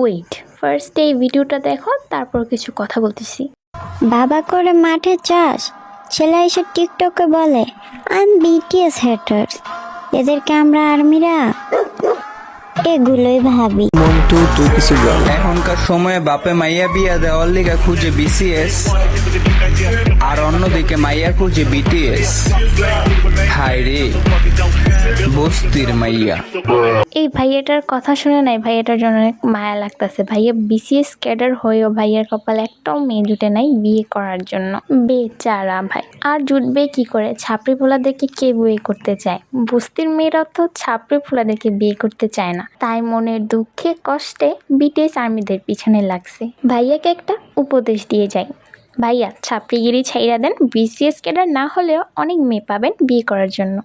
Wait, first এই ভিডিওটা দেখো, তারপর কিছু কথা বলতেছি। বাবা করে মাঠে চাষ, ছেলে এসে টিকটকে বলে আই বিটিএস হেটার্স, এদেরকে আমরা আর্মিরা, এগুলোই ভাবি। মন্টু তুই কিছু বল। এখনকার সময়ে বাপে মাইয়া বিয়া দেওয়ার লিগা খুঁজে বিসিএস, আর অন্যদিকে মাইয়া খুঁজে বিটিএস। হায় রে বস্তির মাইয়া। এই ভাইয়াটার কথা শুনে নাই, ভাইয়াটার জন্য অনেক মায়া লাগতেছে। ভাইয়া বিসিএস ক্যাডার হয়েও ভাইয়ার কপালে একটাও মেয়ে জুটে নাই বিয়ে করার জন্য। বেচারা ভাই, আর জুটবে কি করে? ছাপড়ি পোলাদেরকে কে বিয়ে করতে চায়? বস্তির মেয়েরা তো ছাপড়ি পোলাদেরকে বিয়ে করতে চায় না, তাই মনের দুঃখে কষ্টে বিটিএস আর্মিদের পিছনে লাগছে। ভাইয়াকে একটা উপদেশ দিয়ে যায়, ভাইয়া ছাপড়িগিরি ছাইরা দেন, বিসিএস ক্যাডার না হলেও অনেক মেয়ে পাবেন বিয়ে করার জন্য।